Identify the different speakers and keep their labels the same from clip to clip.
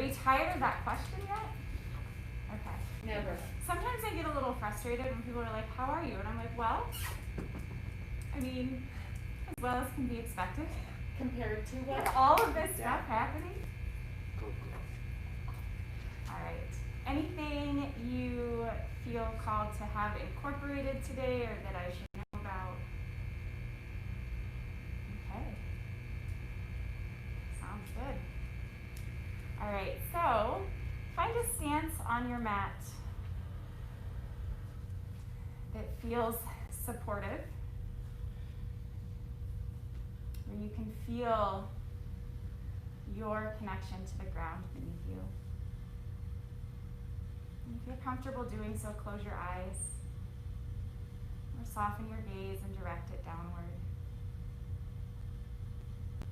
Speaker 1: Are you tired of that question yet? Okay.
Speaker 2: Never.
Speaker 1: Sometimes I get a little frustrated when people are like, how are you? And I'm like, well, I mean, as well as can be expected.
Speaker 2: Compared to what?
Speaker 1: With all of this stuff happening.
Speaker 3: Go.
Speaker 1: All right. Anything you feel called to have incorporated today or that I should know about? Okay. Sounds good. All right, so find a stance on your mat that feels supportive, where you can feel your connection to the ground beneath you. And if you're comfortable doing so, close your eyes or soften your gaze and direct it downward.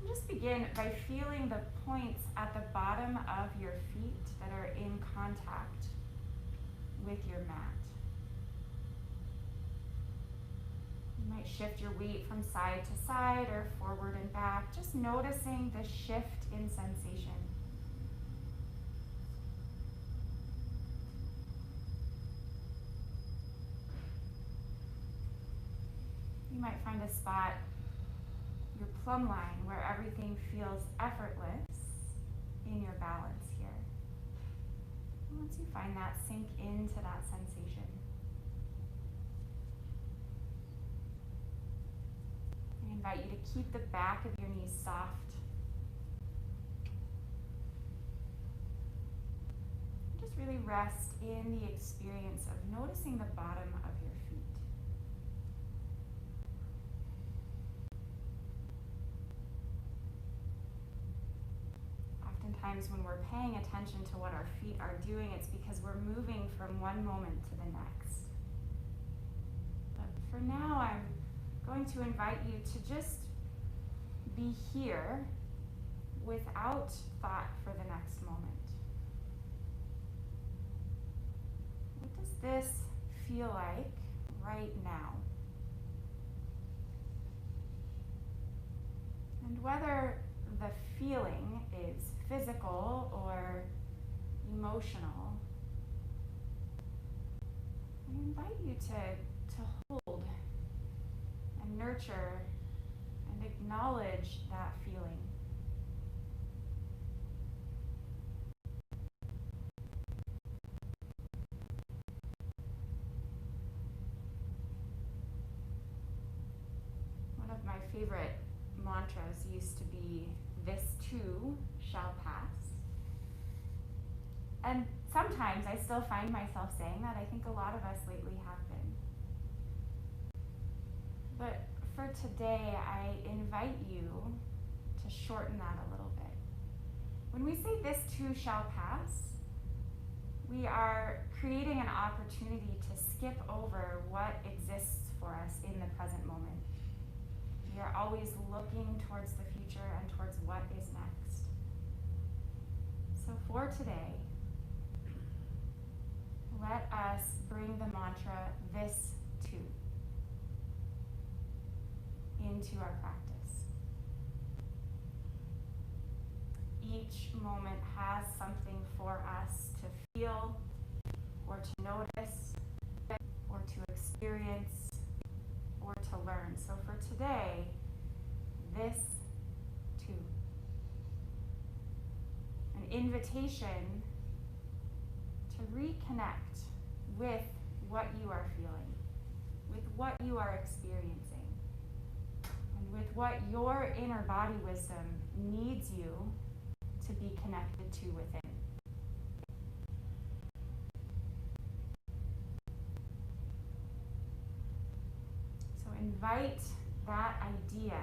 Speaker 1: And just begin by feeling the points at the bottom of your feet that are in contact with your mat. You might shift your weight from side to side or forward and back, just noticing the shift in sensation. You might find a spot, your plumb line, where everything feels effortless in your balance here. And once you find that, sink into that sensation. I invite you to keep the back of your knees soft. Just really rest in the experience of noticing the bottom of your feet. Oftentimes when we're paying attention to what our feet are doing, it's because we're moving from one moment to the next. But for now, I'm going to invite you to just be here without thought for the next moment. What does this feel like right now? And whether the feeling is physical or emotional, I invite you to hold and nurture and acknowledge that feeling. One of my favorite mantras used to be, "This too shall pass." And sometimes I still find myself saying that. I think a lot of us lately have been. But for today, I invite you to shorten that a little bit. When we say "this too shall pass," we are creating an opportunity to skip over what exists for us in the present moment. We are always looking towards the future and towards what is next. So for today, let us bring the mantra "this too" into our practice. Each moment has something for us to feel or to notice or to experience or to learn. So for today, this too. An invitation to reconnect with what you are feeling, with what you are experiencing, and with what your inner body wisdom needs you to be connected to within. So invite that idea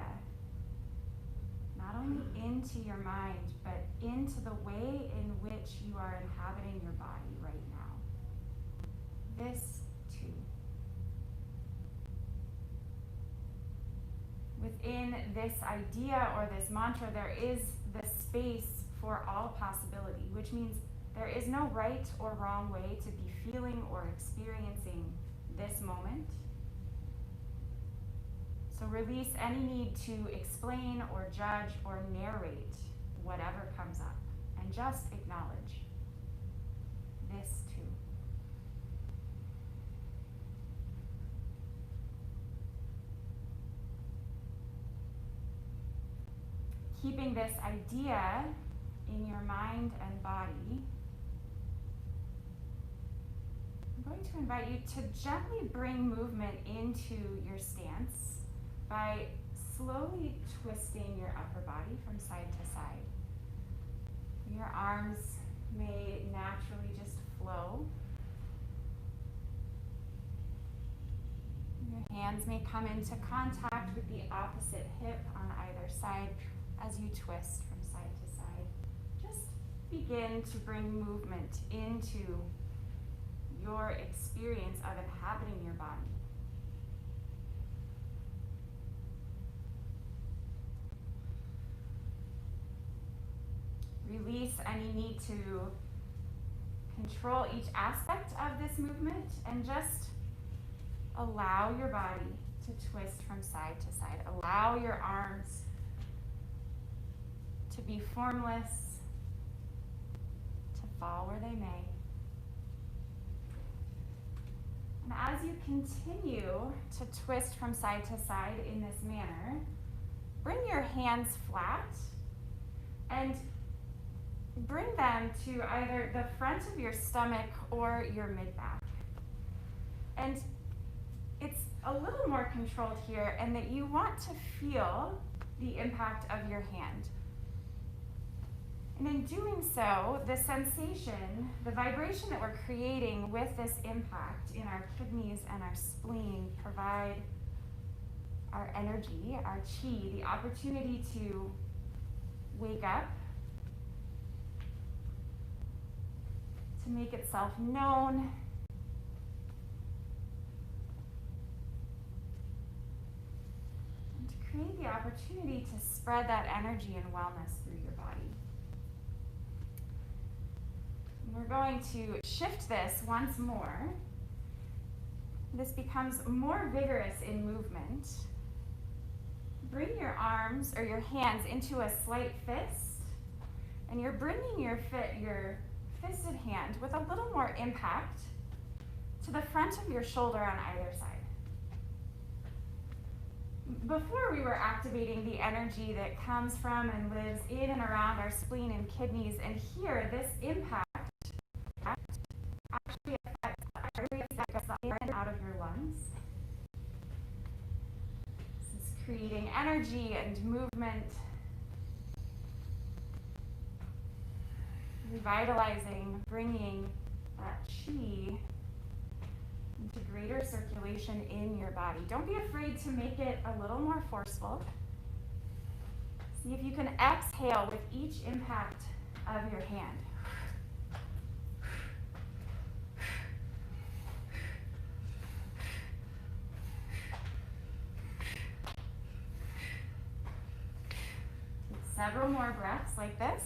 Speaker 1: not only into your mind, but into the way in which you are inhabiting your body right now. This too. Within this idea or this mantra, there is the space for all possibility, which means there is no right or wrong way to be feeling or experiencing this moment. So release any need to explain or judge or narrate whatever comes up. and just acknowledge this too. Keeping this idea in your mind and body, I'm going to invite you to gently bring movement into your stance by slowly twisting your upper body from side to side. Your arms may naturally just flow. Your hands may come into contact with the opposite hip on either side as you twist from side to side. Just begin to bring movement into your experience of inhabiting your body. Release any need to control each aspect of this movement and just allow your body to twist from side to side. Allow your arms to be formless, to fall where they may. And as you continue to twist from side to side in this manner, bring your hands flat and bring them to either the front of your stomach or your mid-back. And it's a little more controlled here, and that you want to feel the impact of your hand. And in doing so, the sensation, the vibration that we're creating with this impact in our kidneys and our spleen provide our energy, our chi, the opportunity to wake up, to make itself known, and to create the opportunity to spread that energy and wellness through your body. And we're going to shift this once more. This becomes more vigorous in movement. Bring your arms or your hands into a slight fist, and you're bringing your fisted hand with a little more impact to the front of your shoulder on either side. Before, we were activating the energy that comes from and lives in and around our spleen and kidneys, and here this impact actually affects the areas that go in and out of your lungs. This is creating energy and movement, revitalizing, bringing that chi into greater circulation in your body. Don't be afraid to make it a little more forceful. See if you can exhale with each impact of your hand. Take several more breaths like this.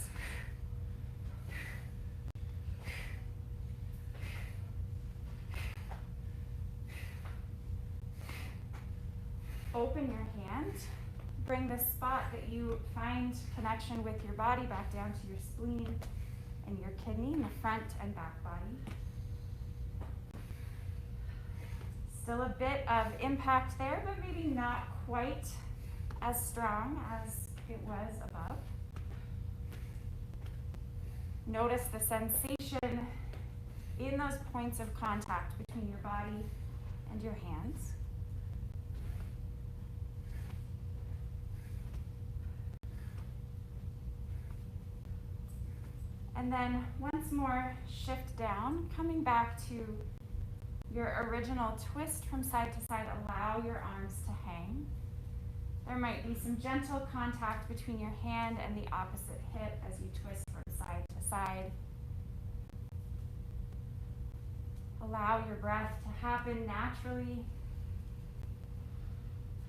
Speaker 1: Open your hand. Bring the spot that you find connection with your body back down to your spleen and your kidney in the front and back body. Still a bit of impact there, but maybe not quite as strong as it was above. Notice the sensation in those points of contact between your body and your hands. And then once more, shift down, coming back to your original twist from side to side. Allow your arms to hang. There might be some gentle contact between your hand and the opposite hip as you twist from side to side. Allow your breath to happen naturally.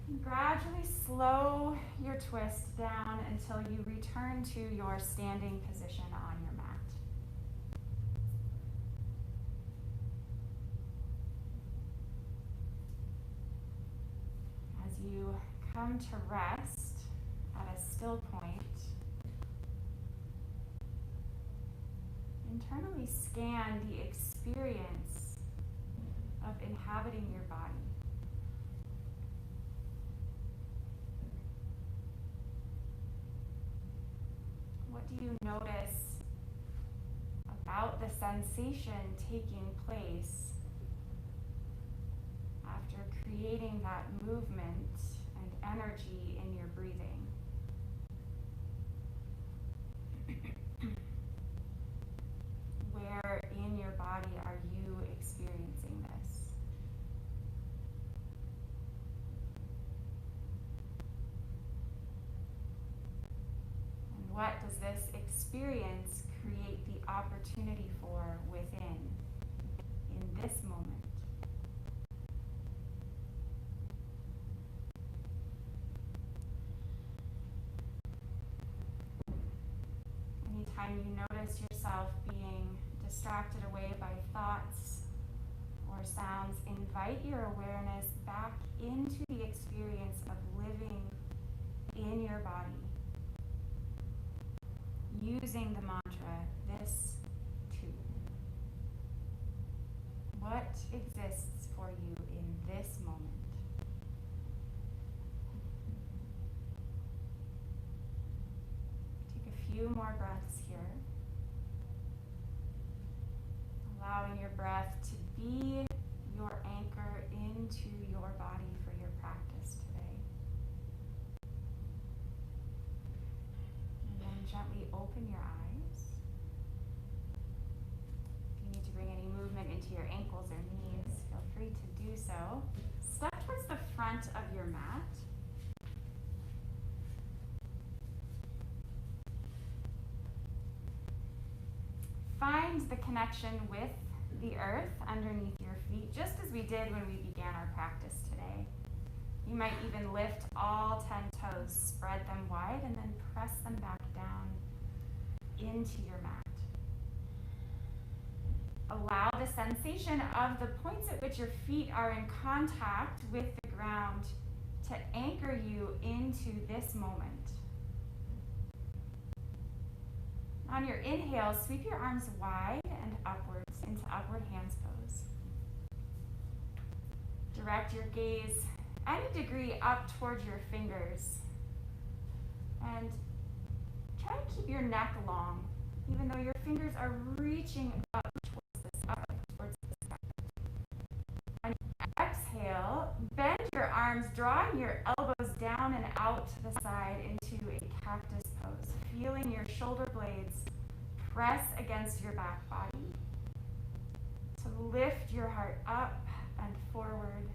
Speaker 1: And gradually slow your twist down until you return to your standing position on your mat. As you come to rest at a still point, internally scan the experience of inhabiting your body. What do you notice about the sensation taking place after creating that movement and energy in your breathing? Where in your body are you experiencing this? And what does this experience create the opportunity for within in this moment? Anytime you notice yourself being distracted away by thoughts or sounds, invite your awareness back into the experience of living in your body, using the mantra, this too. What exists for you in this moment? Take a few more breaths here. Allowing your breath to be your anchor into your body for your practice today. And then gently open your eyes. If you need to bring any movement into your ankles or knees, feel free to do so. Step towards the front of your mat. Find the connection with the earth underneath your feet, just as we did when we began our practice today. You might even lift all 10 toes, spread them wide, and then press them back down into your mat. Allow the sensation of the points at which your feet are in contact with the ground to anchor you into this moment. On your inhale, sweep your arms wide and upwards into upward hands pose. Direct your gaze any degree up towards your fingers. And try to keep your neck long, even though your fingers are reaching up towards the sky. On your exhale, bend your arms, drawing your elbows down and out to the side into a cactus pose, feeling your shoulder blades press against your back body to lift your heart up and forward.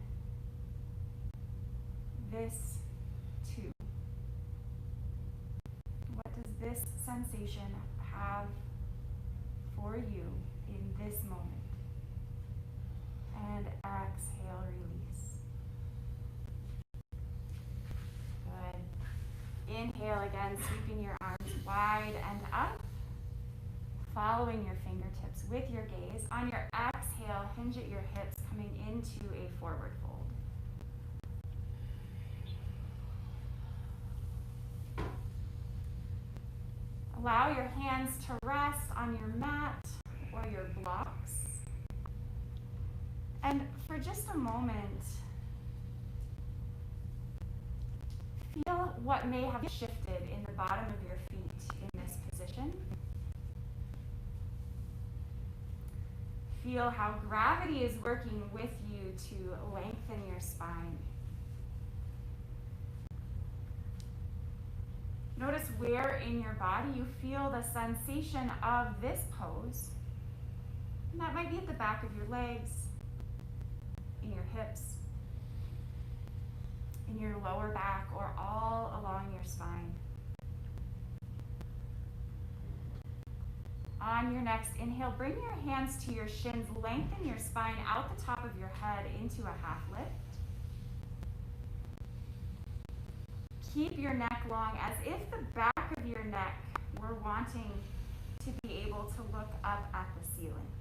Speaker 1: This too. What does this sensation have for you in this moment? And exhale, release. Good. Inhale again, sweeping your arms wide and up, following your fingertips with your gaze. On your exhale, hinge at your hips, coming into a forward fold. Allow your hands to rest on your mat or your blocks. And for just a moment, feel what may have shifted in the bottom of your feet in this position. Feel how gravity is working with you to lengthen your spine. Notice where in your body you feel the sensation of this pose. And that might be at the back of your legs, in your hips, in your lower back, or all along your spine. On your next inhale, bring your hands to your shins, lengthen your spine out the top of your head into a half lift. Keep your neck long as if the back of your neck were wanting to be able to look up at the ceiling.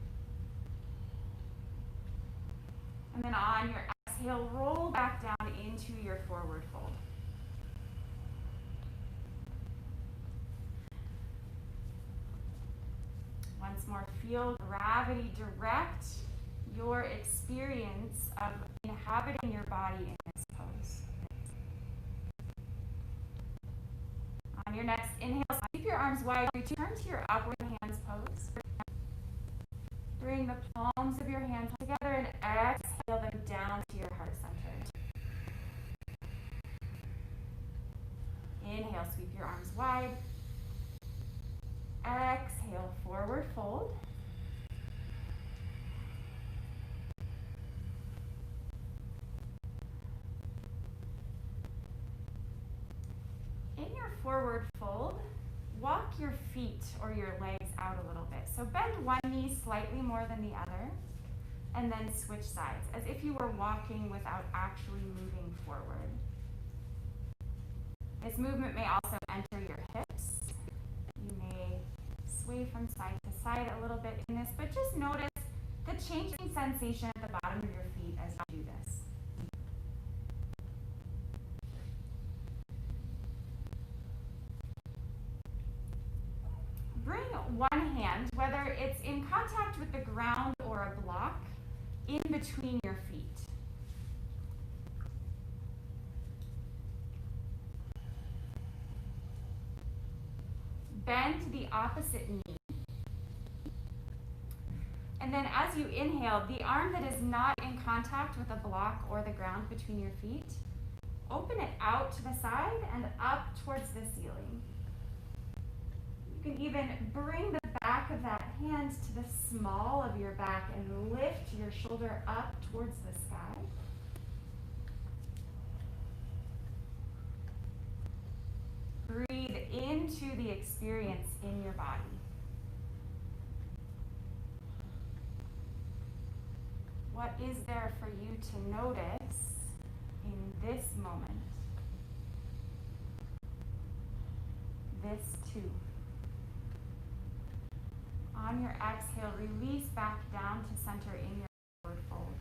Speaker 1: And then on your exhale, roll back down into your forward fold. Once once more, feel gravity direct your experience of inhabiting your body in this pose. On your next inhale, keep your arms wide. Return to your upward hands pose. Bring the palms of your hands together and exhale them down to your heart center. Inhale, sweep your arms wide. Exhale, forward fold. In your forward fold, walk your feet or your legs out a little bit. So bend one knee slightly more than the other, and then switch sides, as if you were walking without actually moving forward. This movement may also enter your hips. You may sway from side to side a little bit in this, but just notice the changing sensation at the bottom of your feet as you do this. Bring one hand, whether it's in contact with the ground or a block, in between your feet. Bend the opposite knee. And then as you inhale, the arm that is not in contact with a block or the ground between your feet, open it out to the side and up towards the ceiling. You can even bring the back of that hand to the small of your back and lift your shoulder up towards the sky. Breathe into the experience in your body. What is there for you to notice in this moment? This too. On your exhale, release back down to center in your forward fold.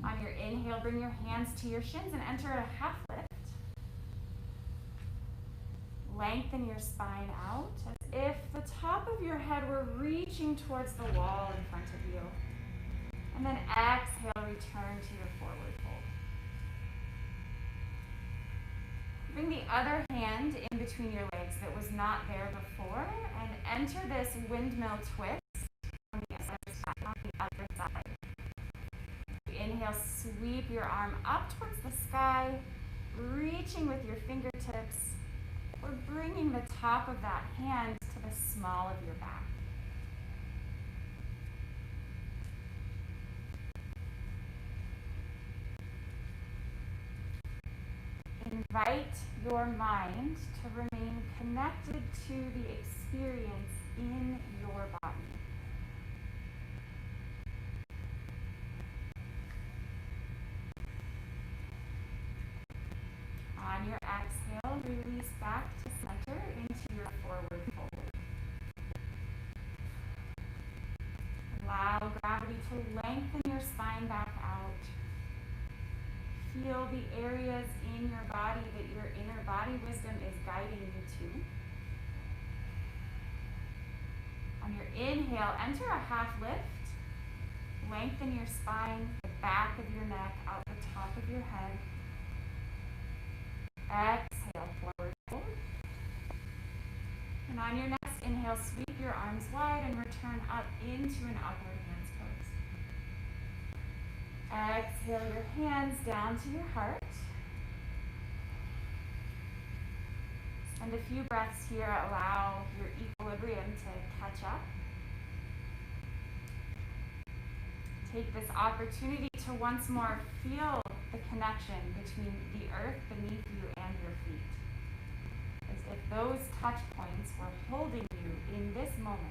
Speaker 1: On your inhale, bring your hands to your shins and enter a half lift. Lengthen your spine out as if the top of your head were reaching towards the wall in front of you. And then exhale, return to your forward fold. Bring the other hand in between your legs that was not there before and enter this windmill twist on the other side. Inhale, sweep your arm up towards the sky, reaching with your fingertips, or bringing the top of that hand to the small of your back. Invite your mind to remain connected to the experience in your body. On your exhale, release back to center into your forward fold. Allow gravity to lengthen your spine back out. Feel the areas in your body that your inner body wisdom is guiding you to. On your inhale, enter a half lift. Lengthen your spine, the back of your neck, out the top of your head. Exhale, forward fold. And on your next inhale, sweep your arms wide and return up into an upward hands pose. Exhale your hands down to your heart. Spend a few breaths here. Allow your equilibrium to catch up. Take this opportunity to once more feel the connection between the earth beneath you and your feet. As if those touch points were holding you in this moment.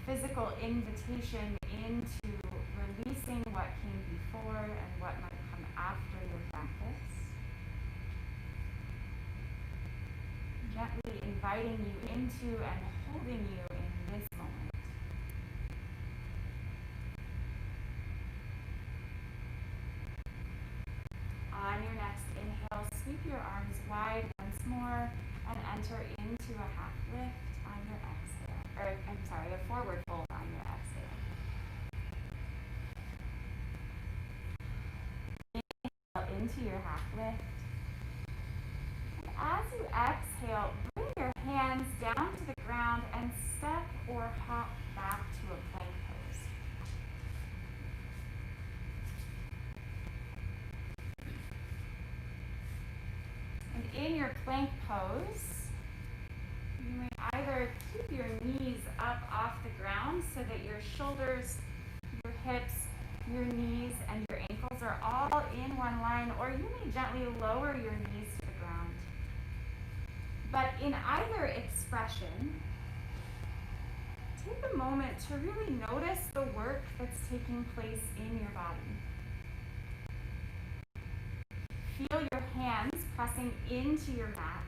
Speaker 1: Physical invitation into releasing what came before and what might come after your practice. Gently inviting you into and holding you in this moment. On your next inhale, sweep your arms wide once more. and enter into a half lift on your exhale. Or, I'm sorry, a forward fold on your exhale. Inhale into your half lift. And as you exhale, bring your hands down to the ground and step or hop back to a plank pose. And in your plank pose, you may either keep your knees up off the ground so that your shoulders, your hips, your knees, and your ankles are all in one line, or you may gently lower your knees to the ground. But in either expression, take a moment to really notice the work that's taking place in your body. Feel your hands pressing into your mat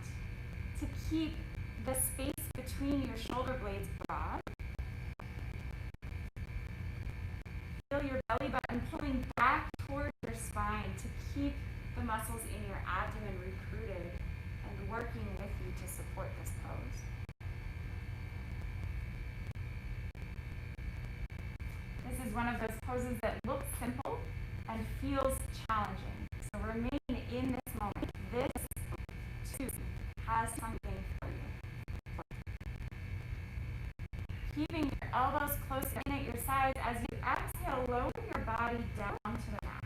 Speaker 1: to keep the space between your shoulder blades broad. Feel your belly button pulling back toward your spine to keep the muscles in your abdomen recruited and working with you to support this pose. This is one of those poses that looks simple and feels challenging. So remain in this moment. This, too, has something for you. Keeping your elbows close in at your sides as you exhale, lower your body down to the mat.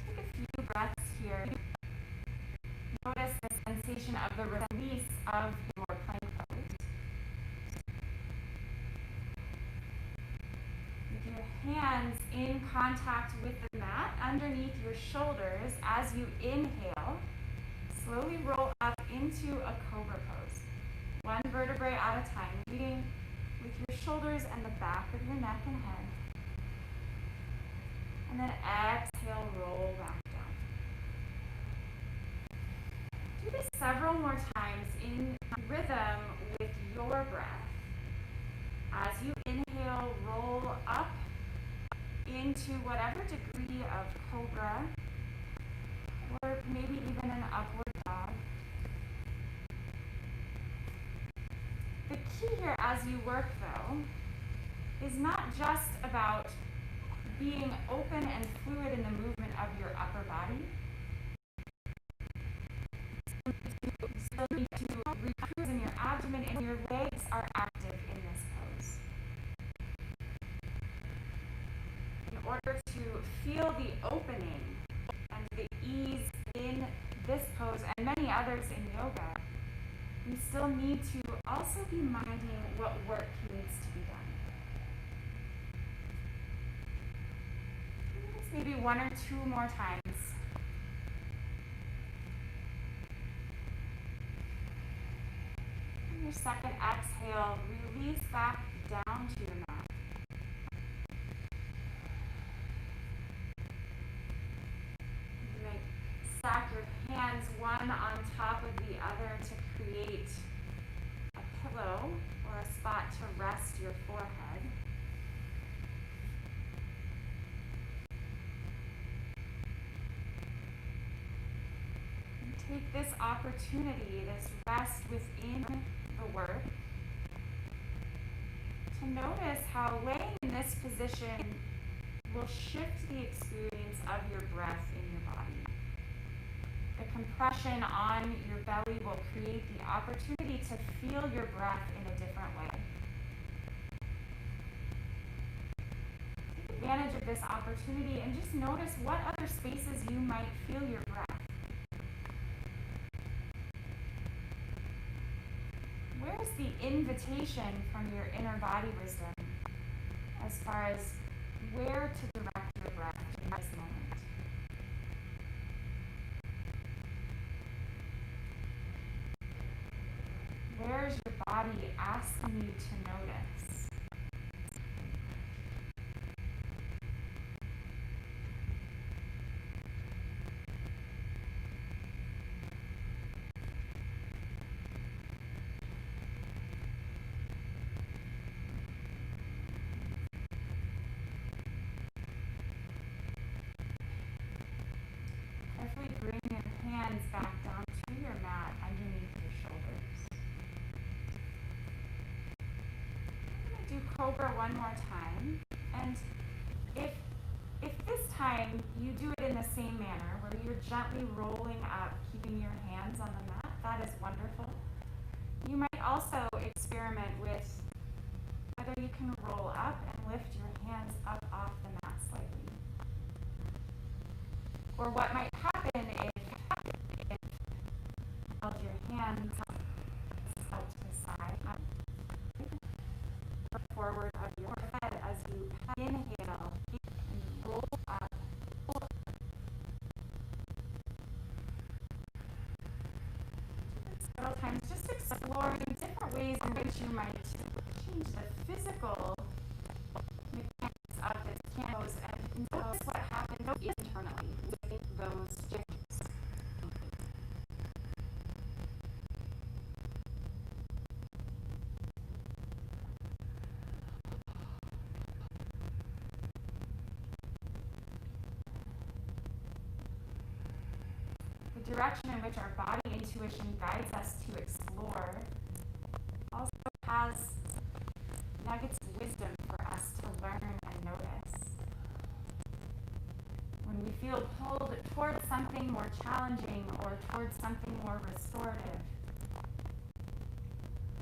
Speaker 1: Take a few breaths here. Notice the sensation of the release of your plank pose. With your hands in contact with the mat underneath your shoulders, as you inhale, slowly roll up into a cobra pose. One vertebrae at a time, leading with your shoulders and the back of your neck and head. And then exhale, roll back down. Do this several more times in rhythm with your breath. As you inhale, roll up into whatever degree of cobra, or maybe even an upward dog. The key here as you work, though, is not just about being open and fluid in the movement of your upper body. You still need to recruit in your abdomen, and your legs are active in this pose. In order to feel the opening and the ease in this pose and many others in yoga, we still need to also be minding what work needs to be done. Maybe one or two more times. On your second exhale, release back down to your mat. You may stack your hands one on top of the other to create a pillow or a spot to rest your forehead. Take this opportunity, this rest within the work, to notice how laying in this position will shift the experience of your breath in your body. The compression on your belly will create the opportunity to feel your breath in a different way. Take advantage of this opportunity and just notice what other spaces you might feel your breath. Where's the invitation from your inner body wisdom as far as where to direct your breath in this moment? Where's your body asking you to notice? hands back down to your mat underneath your shoulders. I'm going to do Cobra one more time. And if this time you do it in the same manner, where you're gently rolling up, keeping your hands on the mat, that is wonderful. You might also experiment with whether you can roll up and lift your hands up off the mat slightly. Or what might happen if you held your hands out to the side or forward of your head as you inhale and roll up. Several times, just exploring different ways in which you might change the physical mechanics of this pose and notice what happens internally with those changes. The direction in which our body intuition guides us to explore also has nuggets of wisdom for us to learn and notice. When we feel pulled towards something more challenging or towards something more restorative,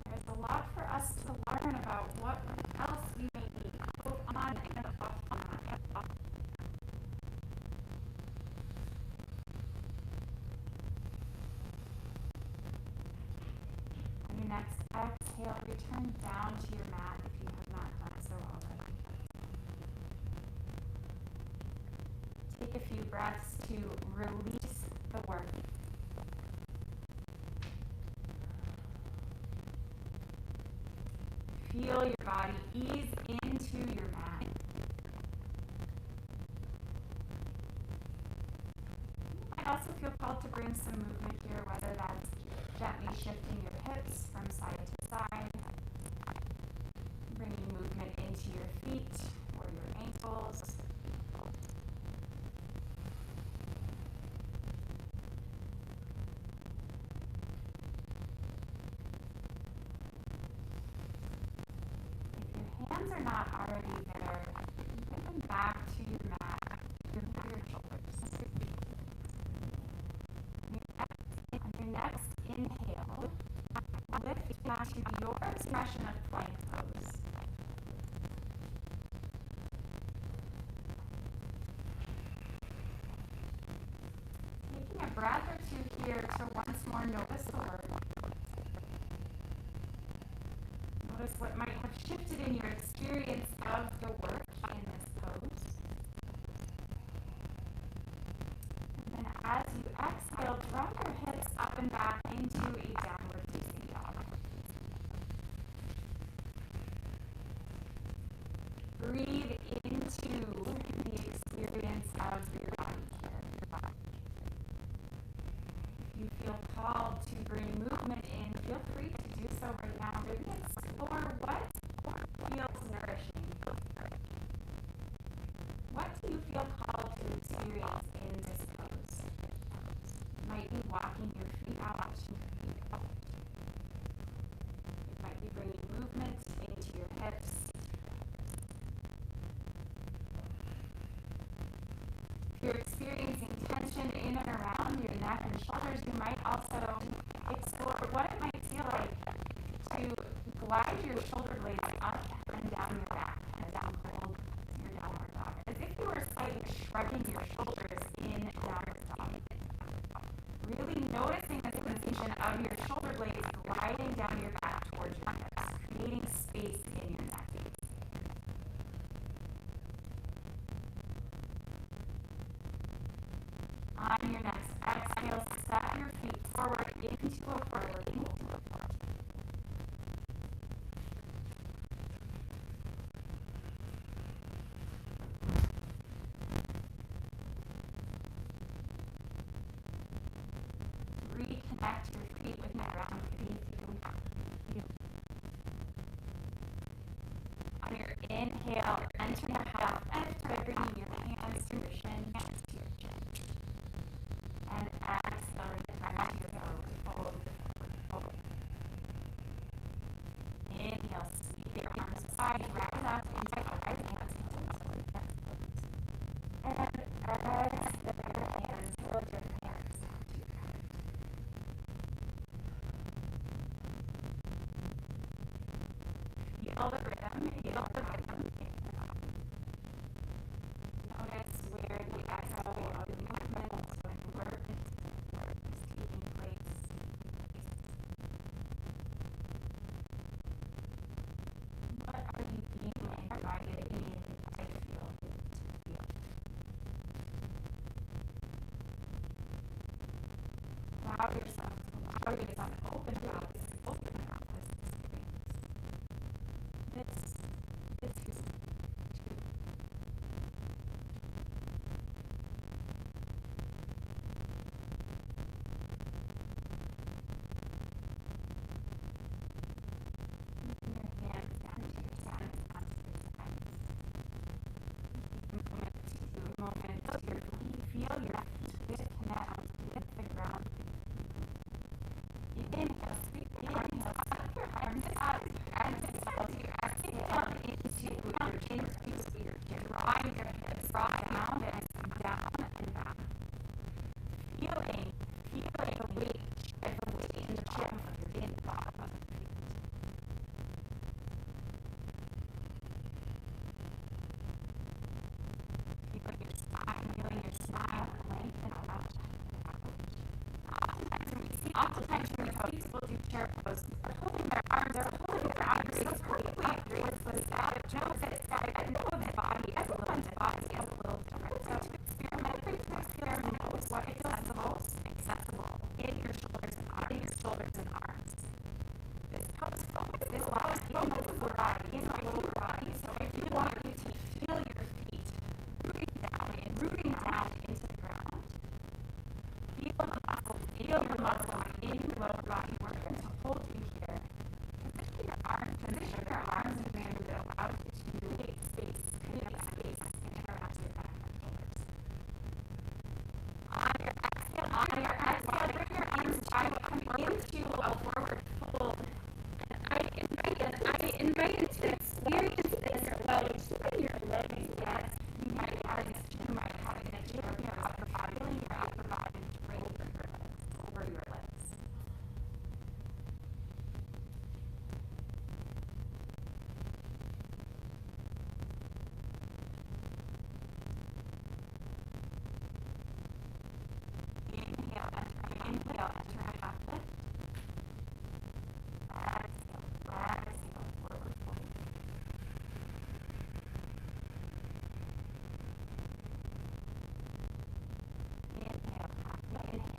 Speaker 1: there's a lot for us to learn about what else we may need, both on and off the mat. On your next exhale, return down to your mat if you have not done so already. Take a few breaths to release the work. Feel your body ease into your mat. You might also feel called to bring some movement here, whether that's gently shifting your hips from side to side, bringing movement into your feet or your ankles. If your hands are not already there, bring them back to your mat, to your shoulders. On your next inhale, lift back to your expression of plank pose. Taking a breath or two here to once more notice the work. Notice what might have shifted in your experience of the work in this pose. And then as you exhale, drop your hips up and back into a downward facing dog. Breathe into the experience of your body here. If you feel called to bring movement in, feel free to do so right now. Really explore what feels nourishing. What do you feel called to experience in this pose? It might be walking your feet out. It might be bringing movement into your hips. If you're experiencing tension in and around your neck and shoulders, you might also explore what it might feel like to glide your shoulder blades up and down your back as you hold your downward dog, as if you were slightly shrugging your shoulders in downward dog. Really noticing the sensation of your shoulder blades gliding down your back towards your hips, creating space in your neck. On your next exhale, step your feet forward into a forward fold. Reconnect your feet with the ground beneath you. On your inhale, enter your half lift by bringing your hands to your shin, and exhale, the rhythm in your body. Notice where the exhale of movement and work is taking place. What are you being invited in to feel? Allow yourself to open up this experience. This is your hands down to your sides, onto your sides. Moment to your feet. Feel your feet connect with the ground. Inhale, sweep your arms up. Exhale into your chair. Drawing your hips down and back. Feeling the weight in the bottom of your feet. Feeling your spine lengthen out. Oftentimes when we see people do chair pose, they're holding their arms so perfectly gracefully out. Know that body is a little different. So to experiment with what is accessible in your shoulders and arms. This pose allows you to move your body. So I do want you to feel your feet rooting down into the ground. Feel the muscles in your lower body. We're going to hold you here. Position your arms in a manner that allows you to create space and interact with your back and shoulders. On your exhale, bring your arms into a forward fold. And I invite you to experience this while keeping your legs flat. You might have an itch in your upper body, feeling your upper body drain over your legs. Inhale, enter a half lift. Exhale, forward fold. Inhale, half lift.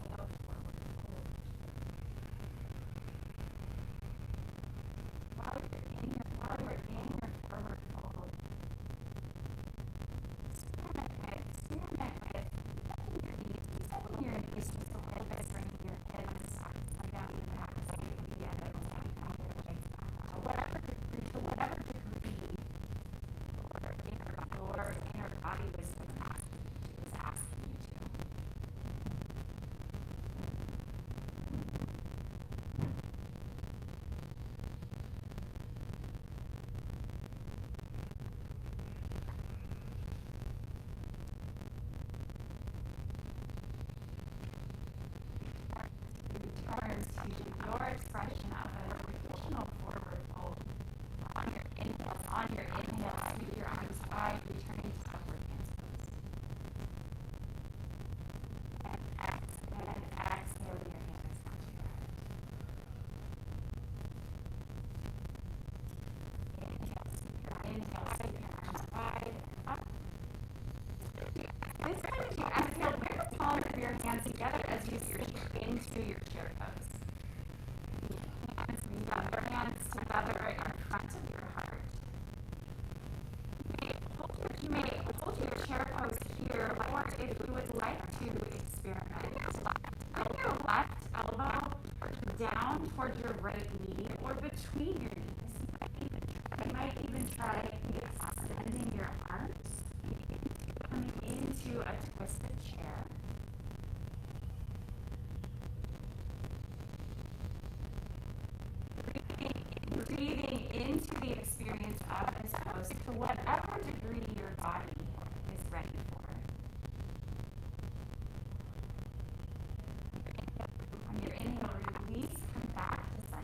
Speaker 1: Exhale, forward fold. While you're in your forward fold, experiment with setting your knees just a little bit, bringing your hips down to the back side of the end and your legs back up. To whatever degree your inner body wisdom is asking you to. Return to your expression of a traditional forward fold. On your inhale, sweep your arms wide, returning to upward handstand. And exhale with your hands down to your heart. Inhale, sweep your arms wide and up. This time as you exhale, bring the palms of your hands together as you sink into your chair pose. Hands together in front of your heart. You may hold your chair pose here, or if you would like to experiment, bring your left elbow down toward your right knee or between your knees. You might even try extending your arms, coming into a twisted chair. Breathing into the experience of this pose to whatever degree your body is ready for. On your inhale, release, come back to center.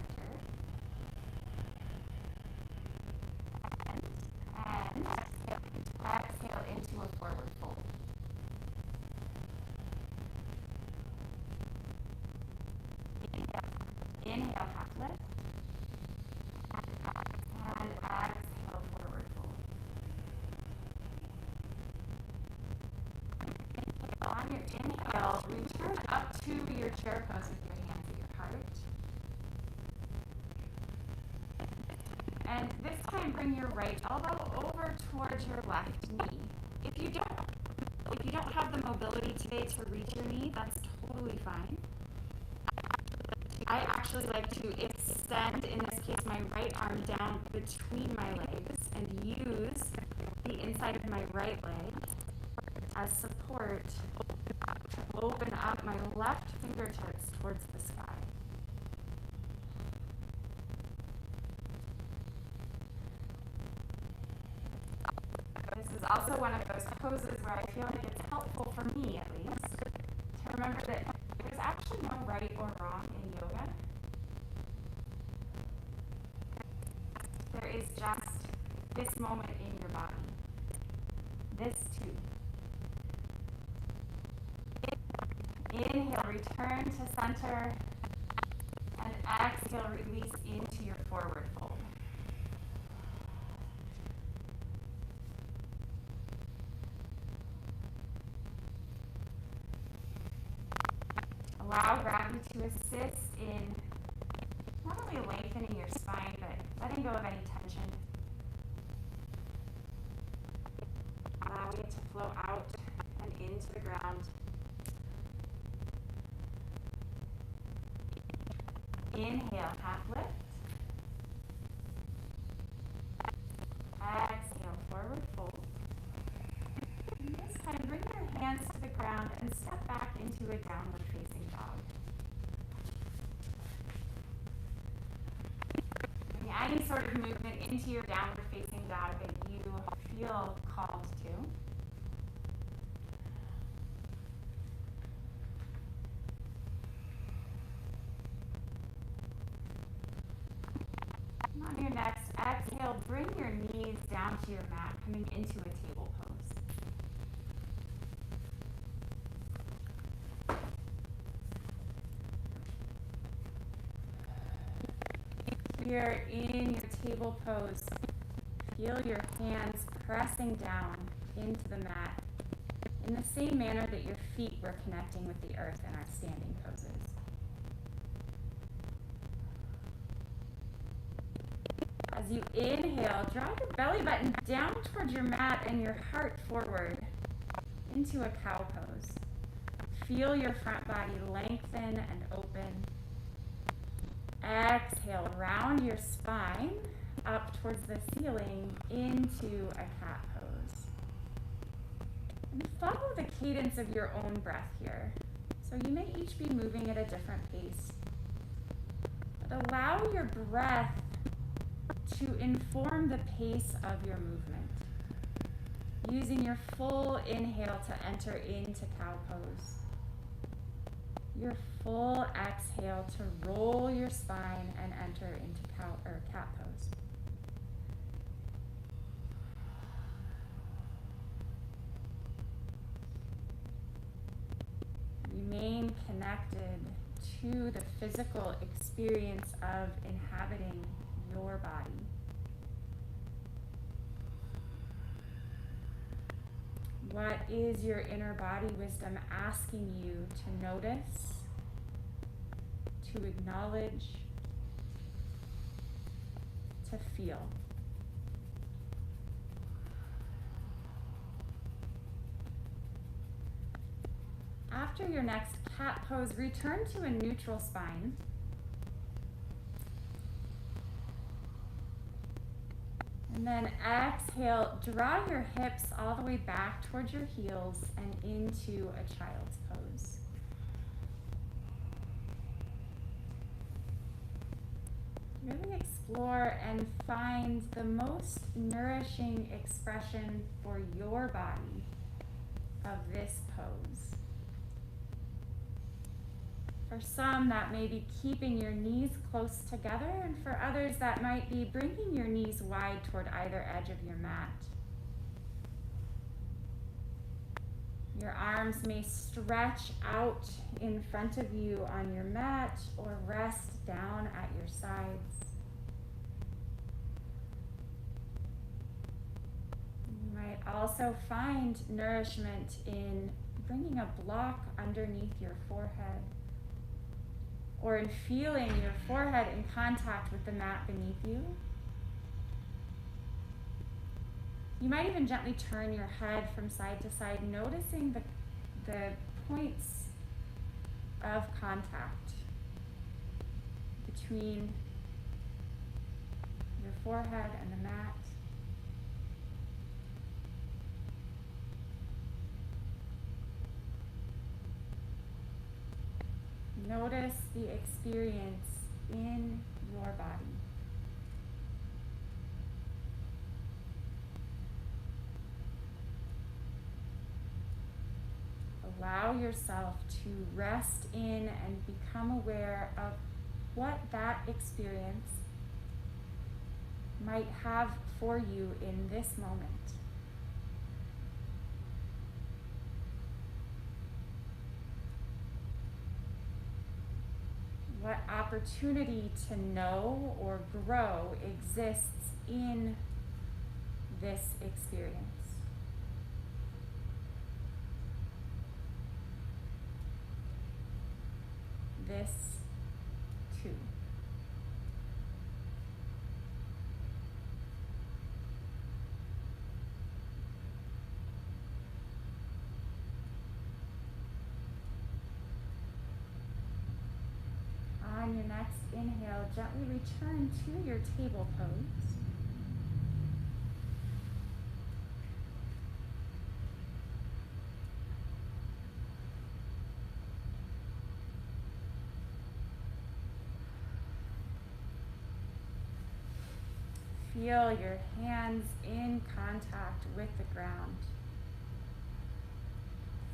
Speaker 1: forward fold. Inhale, half lift. And exhale, forward fold. On your inhale, return up to your chair pose with your hands at your heart. And this time bring your right elbow over towards your left knee. If you don't have the mobility today to reach your knee, that's totally fine. I actually like to extend, in this case, my right arm down between my legs and use the inside of my right leg as support to open up my left fingertips towards the sky. This is also one of those poses where I feel like it's helpful for me, at least, to remember that there's actually no right or wrong in yoga. There is just this moment in your body. This too. Inhale, return to center, and exhale, release into your forward fold. Allow gravity to assist in not only lengthening your spine, but letting go of any tension. Allowing it to flow out and into the ground. Inhale, half lift. Exhale, forward fold. And this time, bring your hands to the ground and step back into a downward facing dog. Bring any sort of movement into your downward facing dog that you feel called to. On your next exhale, bring your knees down to your mat, coming into a table pose. Here in your table pose, feel your hands pressing down into the mat in the same manner that your feet were connecting with the earth in our standing poses. As you inhale, draw your belly button down towards your mat and your heart forward into a cow pose. Feel your front body lengthen and open. Exhale, round your spine up towards the ceiling into a cat pose. And follow the cadence of your own breath here. So you may each be moving at a different pace. But allow your breath to inform the pace of your movement. Using your full inhale to enter into cow pose. Your full exhale to roll your spine and enter into cat pose. Remain connected to the physical experience of inhabiting your body. What is your inner body wisdom asking you to notice, to acknowledge, to feel? After your next cat pose, return to a neutral spine. And then exhale, draw your hips all the way back towards your heels and into a child's pose. Really explore and find the most nourishing expression for your body of this pose. For some, that may be keeping your knees close together, and for others, that might be bringing your knees wide toward either edge of your mat. Your arms may stretch out in front of you on your mat or rest down at your sides. You might also find nourishment in bringing a block underneath your forehead, or in feeling your forehead in contact with the mat beneath you. You might even gently turn your head from side to side, noticing the points of contact between your forehead and the mat. Notice the experience in your body. Allow yourself to rest in and become aware of what that experience might have for you in this moment. What opportunity to know or grow exists in this experience? This too. On your next inhale, gently return to your table pose. Feel your hands in contact with the ground.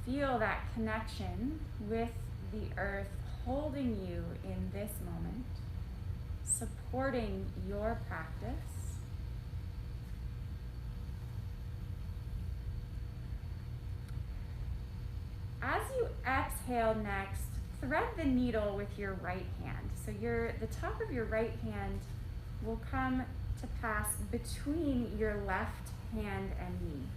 Speaker 1: Feel that connection with the earth holding you in this moment, supporting your practice. As you exhale next, thread the needle with your right hand. So the top of your right hand will come to pass between your left hand and knee.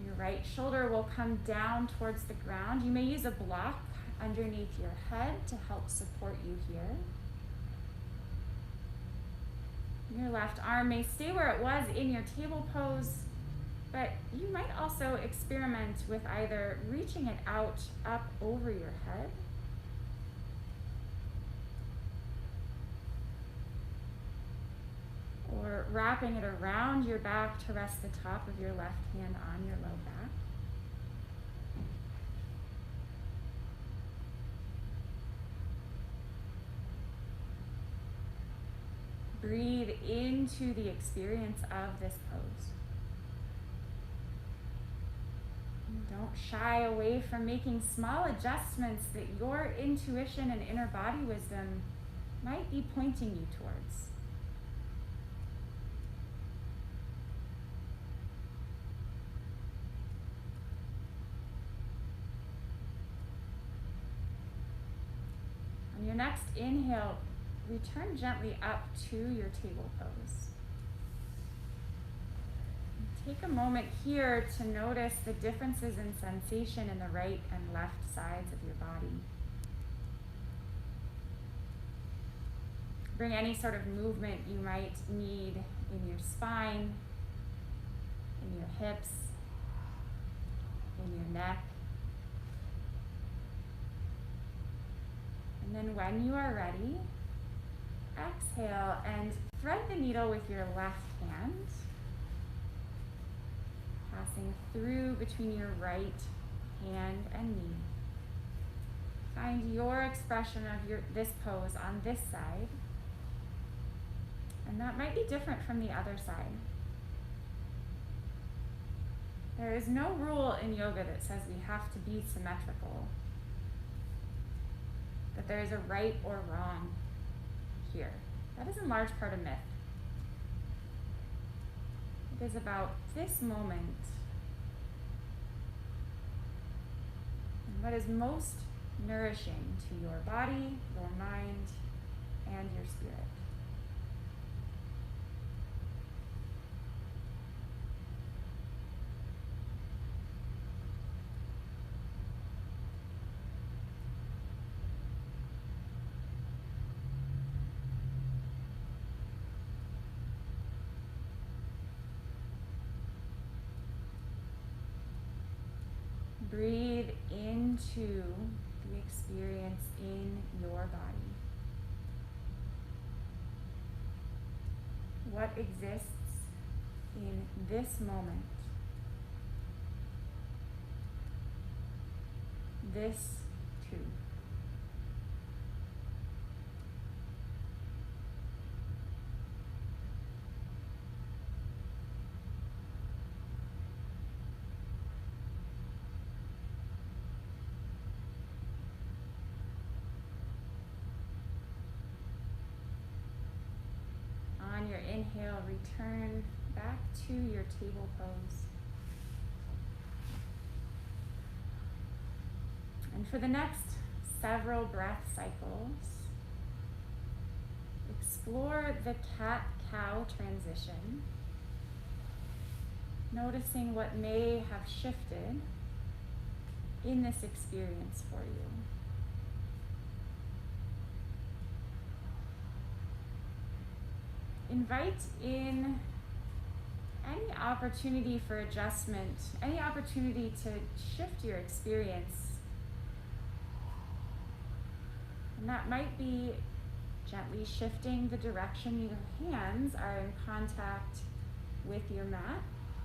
Speaker 1: Your right shoulder will come down towards the ground. You may use a block underneath your head to help support you here. Your left arm may stay where it was in your table pose, but you might also experiment with either reaching it out up over your head, or wrapping it around your back to rest the top of your left hand on your low back. Breathe into the experience of this pose. Don't shy away from making small adjustments that your intuition and inner body wisdom might be pointing you towards. On your next inhale, return gently up to your table pose. Take a moment here to notice the differences in sensation in the right and left sides of your body. Bring any sort of movement you might need in your spine, in your hips, in your neck. And then when you are ready, exhale and thread the needle with your left hand, passing through between your right hand and knee. Find your expression of this pose on this side, and that might be different from the other side. There is no rule in yoga that says we have to be symmetrical, that there is a right or wrong here. That is in large part a myth. It is about this moment what is most nourishing to your body, your mind, and your spirit. Breathe into the experience in your body. What exists in this moment? This too. On your inhale, return back to your table pose. And for the next several breath cycles, explore the cat-cow transition, noticing what may have shifted in this experience for you. Invite in any opportunity for adjustment, any opportunity to shift your experience. And that might be gently shifting the direction your hands are in contact with your mat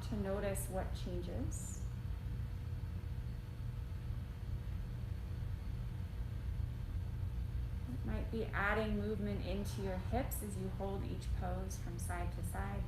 Speaker 1: to notice what changes. It might be adding movement into your hips as you hold each pose from side to side.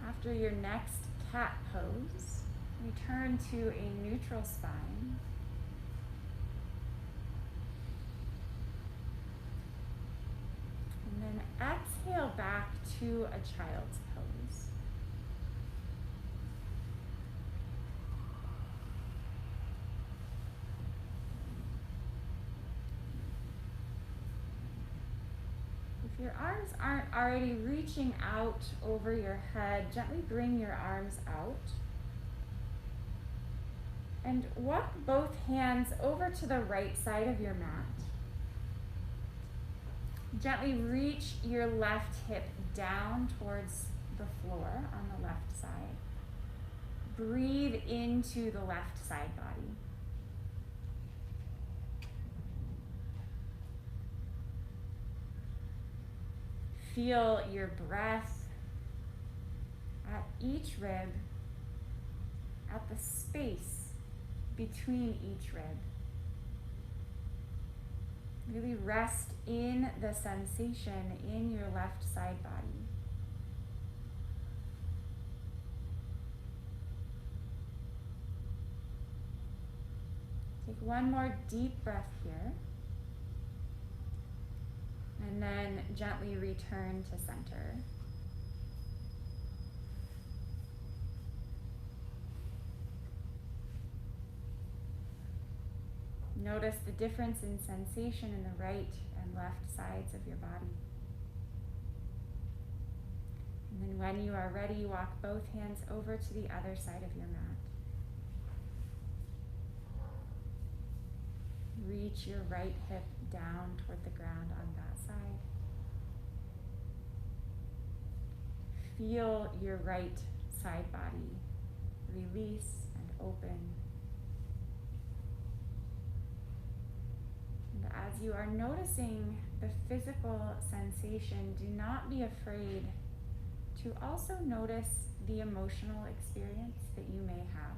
Speaker 1: After your next cat pose, return to a neutral spine. And then exhale back to a child's pose. If your arms aren't already reaching out over your head, gently bring your arms out. And walk both hands over to the right side of your mat. Gently reach your left hip down towards the floor on the left side. Breathe into the left side body. Feel your breath at each rib, at the space between each rib. Really rest in the sensation in your left side body. Take one more deep breath here. And then gently return to center. Notice the difference in sensation in the right and left sides of your body. And then when you are ready, walk both hands over to the other side of your mat. Reach your right hip down toward the ground on that side. Feel your right side body release and open. And as you are noticing the physical sensation, do not be afraid to also notice the emotional experience that you may have.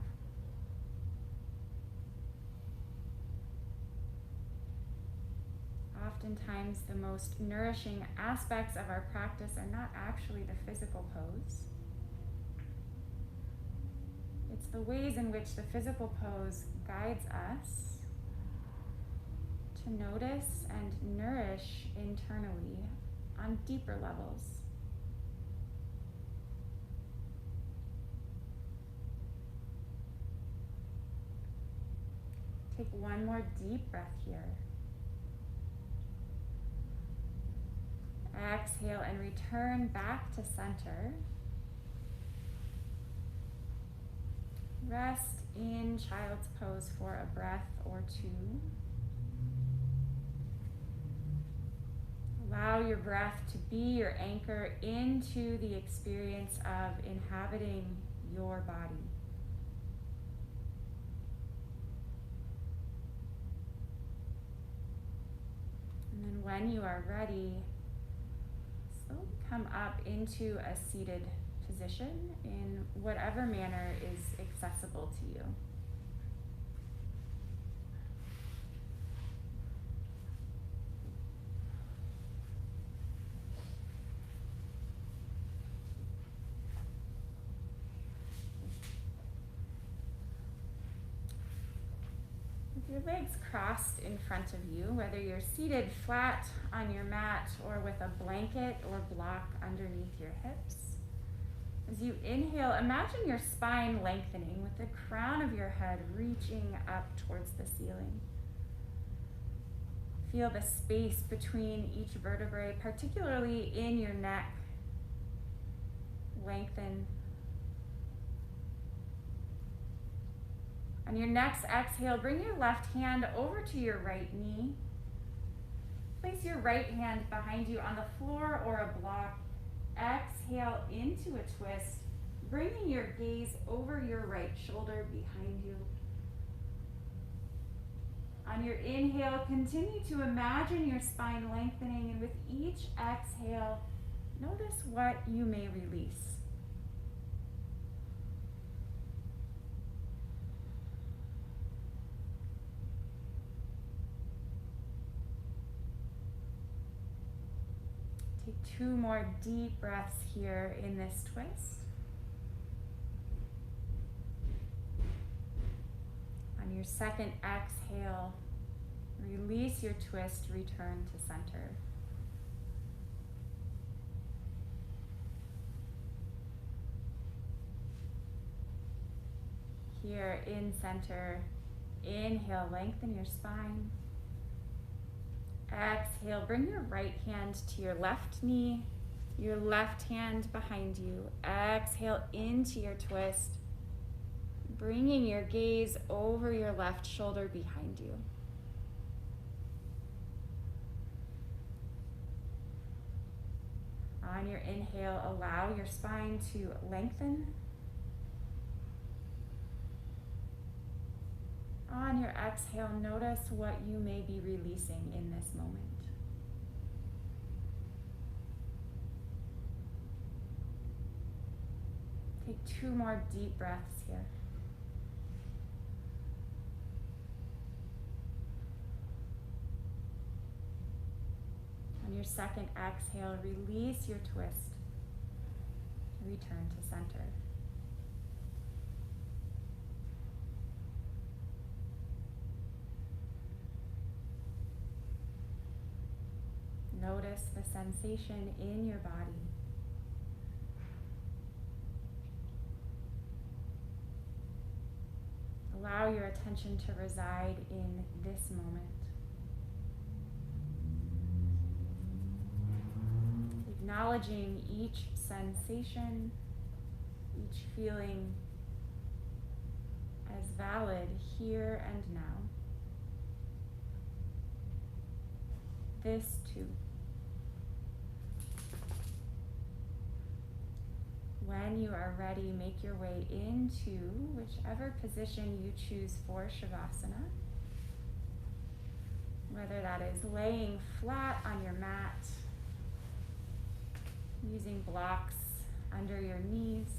Speaker 1: oftentimes the most nourishing aspects of our practice are not actually the physical pose. It's the ways in which the physical pose guides us to notice and nourish internally on deeper levels. Take one more deep breath here. Exhale and return back to center. Rest in child's pose for a breath or two. Allow your breath to be your anchor into the experience of inhabiting your body. And then when you are ready, slowly come up into a seated position in whatever manner is accessible to you. With your legs crossed in front of you, whether you're seated flat on your mat or with a blanket or block underneath your hips, as you inhale, imagine your spine lengthening with the crown of your head reaching up towards the ceiling. Feel the space between each vertebrae, particularly in your neck, lengthen. On your next exhale, bring your left hand over to your right knee. Place your right hand behind you on the floor or a block. Exhale into a twist, bringing your gaze over your right shoulder behind you. On your inhale, continue to imagine your spine lengthening, and with each exhale, notice what you may release. Take 2 more deep breaths here in this twist. On your second exhale, release your twist, return to center. Here in center, inhale, lengthen your spine. Exhale, bring your right hand to your left knee, your left hand behind you. Exhale into your twist, bringing your gaze over your left shoulder behind you. On your inhale, allow your spine to lengthen. On your exhale, notice what you may be releasing in this moment. Take 2 more deep breaths here. On your second exhale, release your twist. Return to center. Notice the sensation in your body. Allow your attention to reside in this moment. Acknowledging each sensation, each feeling as valid here and now. This too. When you are ready, make your way into whichever position you choose for Shavasana. Whether that is laying flat on your mat, using blocks under your knees.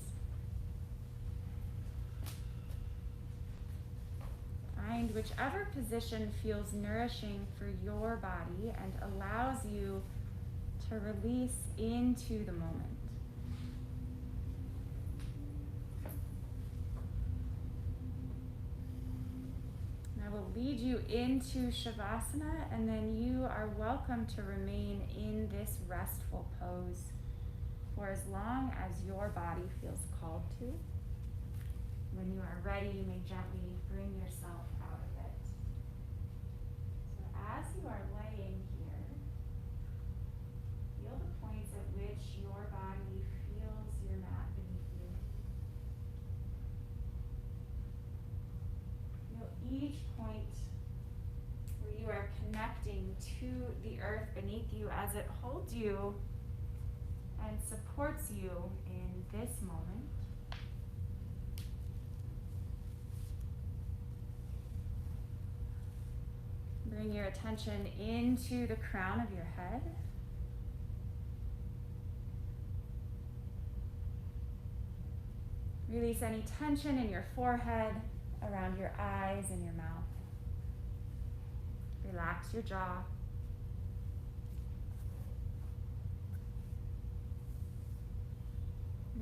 Speaker 1: Find find whichever position feels nourishing for your body and allows you to release into the moment. And I will lead you into Shavasana, and then you are welcome to remain in this restful pose for as long as your body feels called to. When you are ready, you may gently bring yourself out of it. So as you are laying here, feel the points at which your body feels your mat beneath you. Feel each point where you are connecting to the earth beneath you as it holds you and supports you in this moment. Bring your attention into the crown of your head. Release any tension in your forehead, around your eyes and your mouth. Relax your jaw.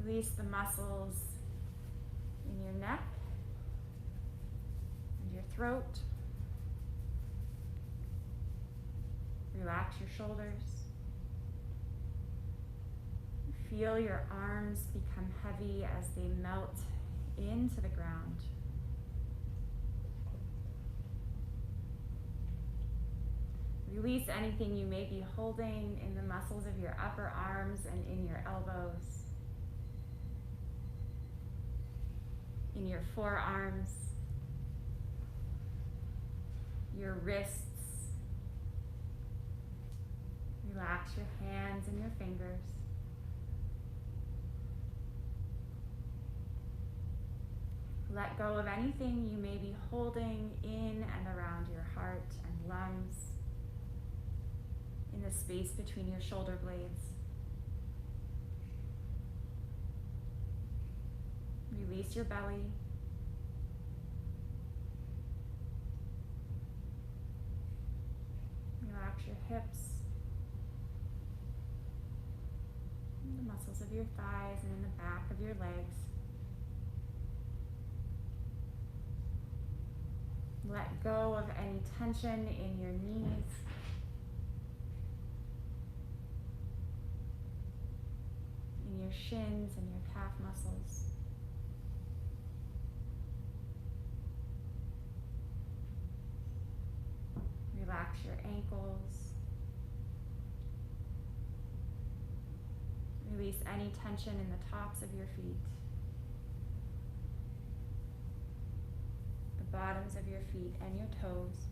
Speaker 1: Release the muscles in your neck and your throat. Relax your shoulders. Feel your arms become heavy as they melt into the ground. Release anything you may be holding in the muscles of your upper arms and in your elbows, in your forearms, your wrists. Relax your hands and your fingers. Let go of anything you may be holding in and around your heart and lungs, in the space between your shoulder blades. Release your belly. Relax your hips, the muscles of your thighs and in the back of your legs. Let go of any tension in your knees. In your shins and your calf muscles. Relax your ankles. Release any tension in the tops of your feet. The bottoms of your feet and your toes.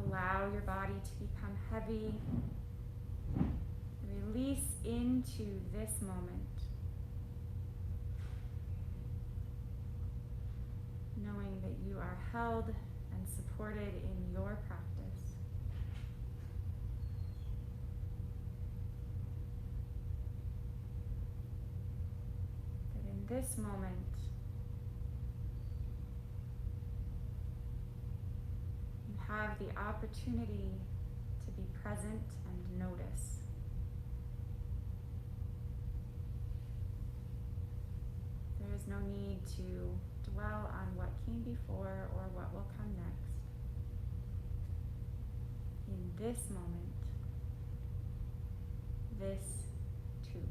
Speaker 1: Allow your body to become heavy. Release into this moment, knowing that you are held and supported in your practice. That in this moment, you have the opportunity to be present and notice. There is no need to dwell on what came before or what will come next. In this moment, this too.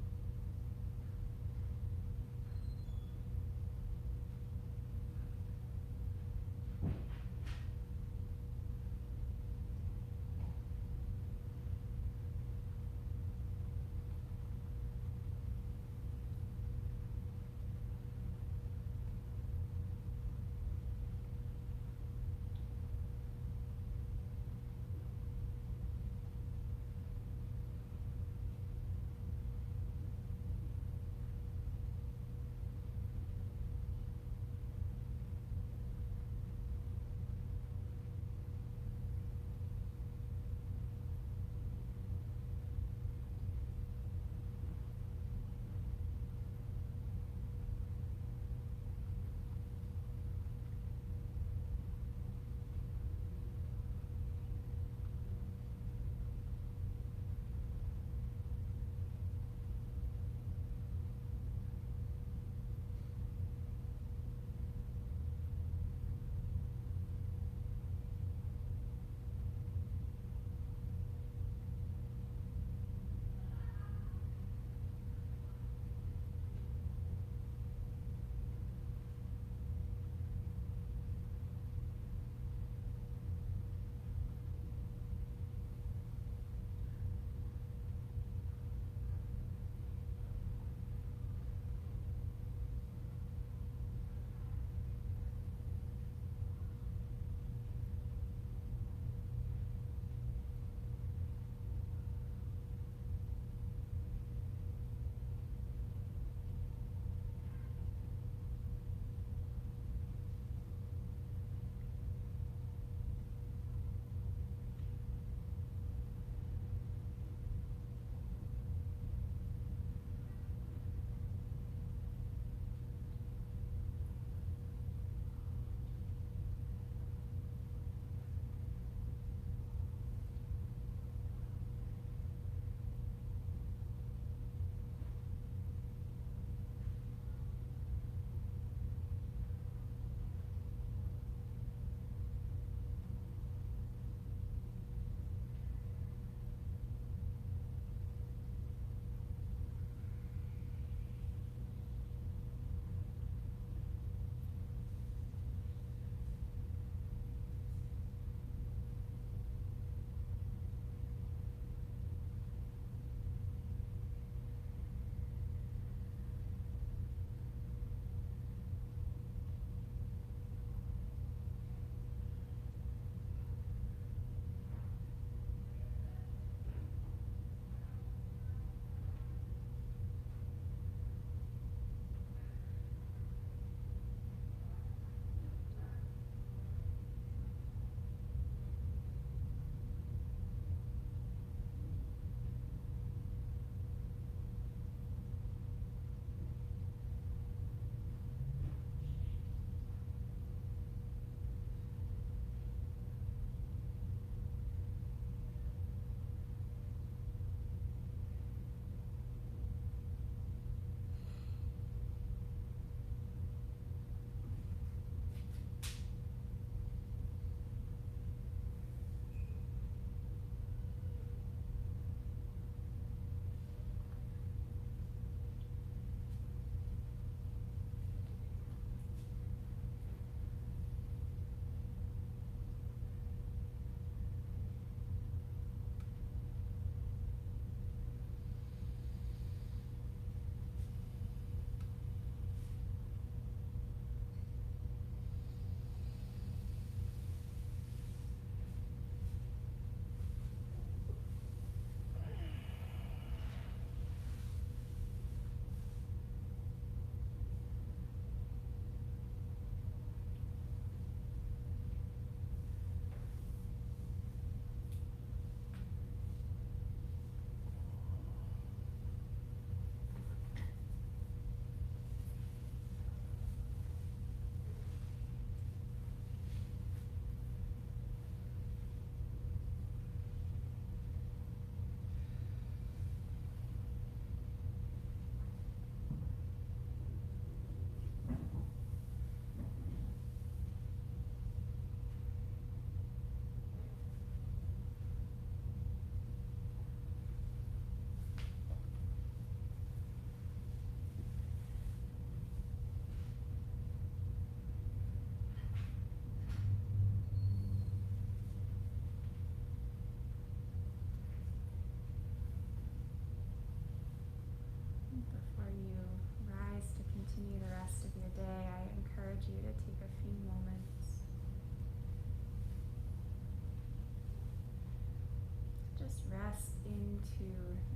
Speaker 1: just rest into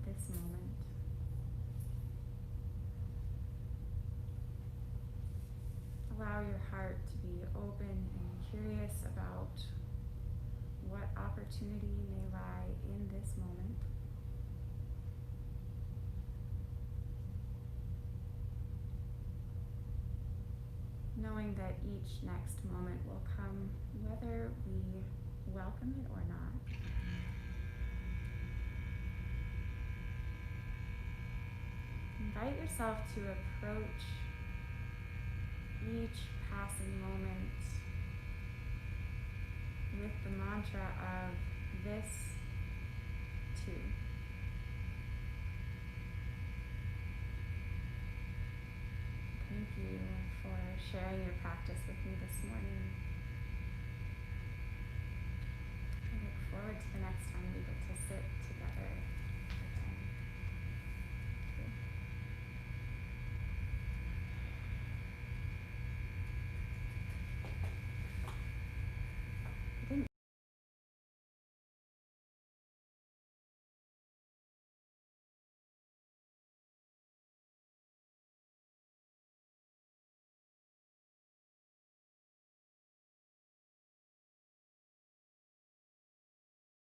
Speaker 1: this moment. Allow your heart to be open and curious about what opportunity may lie in this moment. Knowing that each next moment will come whether we welcome it or not. Invite yourself to approach each passing moment with the mantra of this too. Thank you for sharing your practice with me this morning. I look forward to the next time we get to sit together.